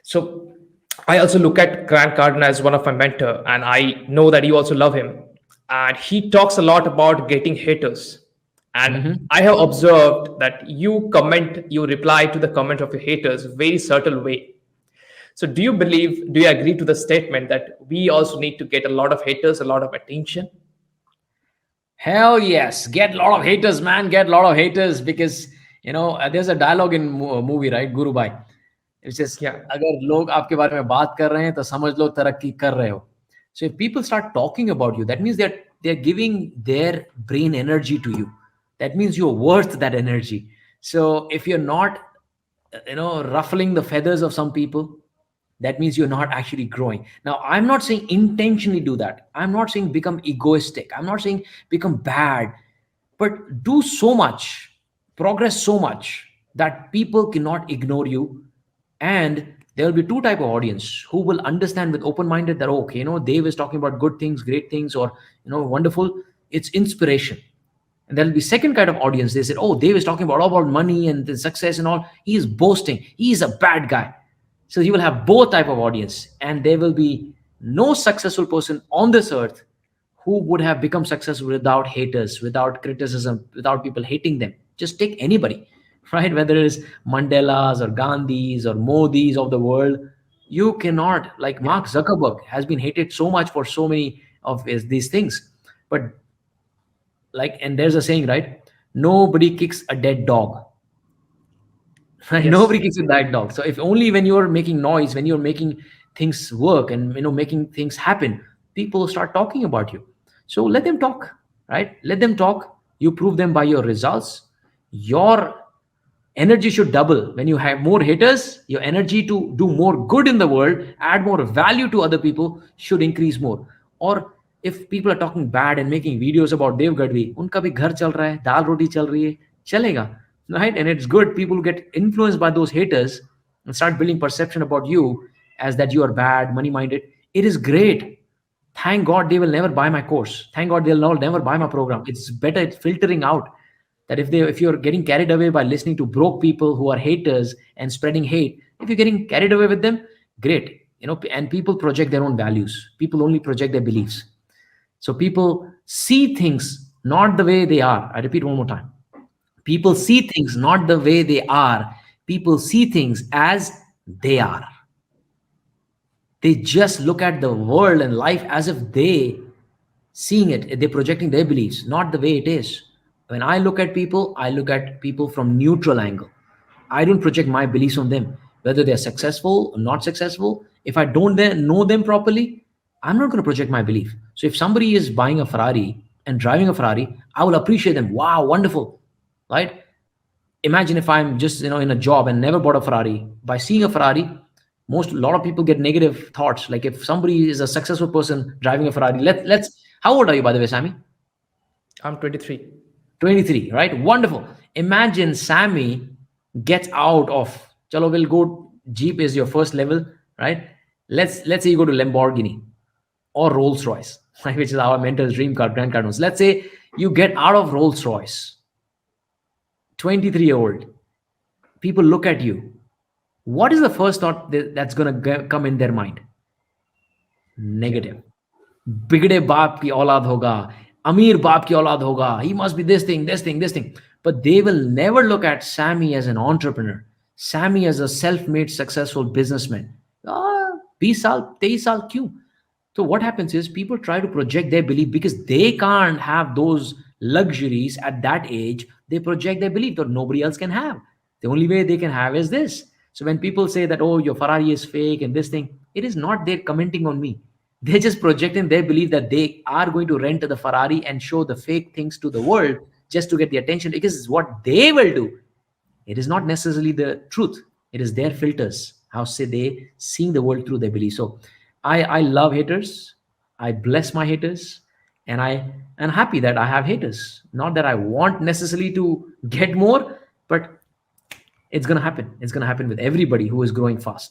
So I also look at Grant Cardone as one of my mentor, and I know that you also love him. And he talks a lot about getting haters. And Hmm. I have observed that you reply to the comment of your haters very subtle way. So do you agree to the statement that we also need to get a lot of haters, a lot of attention? Hell yes, get a lot of haters, man. Get a lot of haters because there's a dialogue in movie, right? Guru Bhai. It's just Yeah. अगर लोग आपके बारे में बात कर रहे हैं तो समझ लो तरक्की कर रहे हो. So if people start talking about you, that means they're giving their brain energy to you. That means you're worth that energy. So if you're not, ruffling the feathers of some people, that means you're not actually growing. Now, I'm not saying intentionally do that. I'm not saying become egoistic. I'm not saying become bad, but do so much, progress so much that people cannot ignore you. And there will be two type of audience who will understand with open-minded that, okay, Dave is talking about good things, great things, or wonderful. It's inspiration. And there'll be second kind of audience. They said, oh, Dave is talking about all about money and the success and all. He is boasting. He is a bad guy. So you will have both type of audience, and there will be no successful person on this earth who would have become successful without haters, without criticism, without people hating them. Just take anybody, right? Whether it is Mandela's or Gandhi's or Modi's of the world, you cannot, like Yeah. Mark Zuckerberg has been hated so much for so many of these things. But like, and there's a saying, right? Nobody kicks a dead dog. Right? Yes. Nobody kicks a dead dog. So if only when you're making noise, when you're making things work and making things happen, people start talking about you. So let them talk, right? Let them talk. You prove them by your results. Your energy should double. When you have more haters, your energy to do more good in the world, add more value to other people, should increase more. Or if people are talking bad and making videos about Dev Gadvi, उनका भी घर चल रहा है, दाल रोटी चल रही है, चलेगा, right? And it's good. People get influenced by those haters and start building perception about you as that you are bad, money minded. It is great. Thank God they will never buy my course. Thank God they'll never buy my program. It's better. It's filtering out that if you're getting carried away by listening to broke people who are haters and spreading hate, if you're getting carried away with them, great. And people project their own values. People only project their beliefs. So people see things not the way they are. I repeat one more time. People see things not the way they are. People see things as they are. They just look at the world and life as if they seeing it. They're projecting their beliefs, not the way it is. When I look at people from neutral angle. I don't project my beliefs on them, whether they're successful or not successful. If I don't know them properly, I'm not going to project my belief. So if somebody is buying a Ferrari and driving a Ferrari, I will appreciate them. Wow, wonderful, right? Imagine if I'm just in a job and never bought a Ferrari. By seeing a Ferrari, a lot of people get negative thoughts. Like if somebody is a successful person driving a Ferrari, let's how old are you, by the way, Sammy? I'm 23. 23, right? Wonderful. Imagine Sammy gets out of, chalo, we'll go, Jeep is your first level, right? Let's say you go to Lamborghini or Rolls Royce, right, which is our mentor's dream car, Grand Cardinals. Let's say you get out of Rolls Royce, 23-year-old. People look at you. What is the first thought that's going to come in their mind? Yeah. Negative. बिगड़े बाप की औलाद होगा, अमीर बाप की औलाद होगा, he must be this thing. But they will never look at Sammy as an entrepreneur, Sammy as a self-made successful businessman. 20 साल 23 साल क्यों? So what happens is people try to project their belief because they can't have those luxuries at that age. They project their belief that nobody else can have. The only way they can have is this. So when people say that, oh, your Ferrari is fake and this thing, it is not they're commenting on me. They're just projecting their belief that they are going to rent the Ferrari and show the fake things to the world just to get the attention, because it's what they will do. It is not necessarily the truth. It is their filters. How say they seeing the world through their belief. So I love haters. I bless my haters. And I am happy that I have haters. Not that I want necessarily to get more, but it's gonna happen. It's gonna happen with everybody who is growing fast.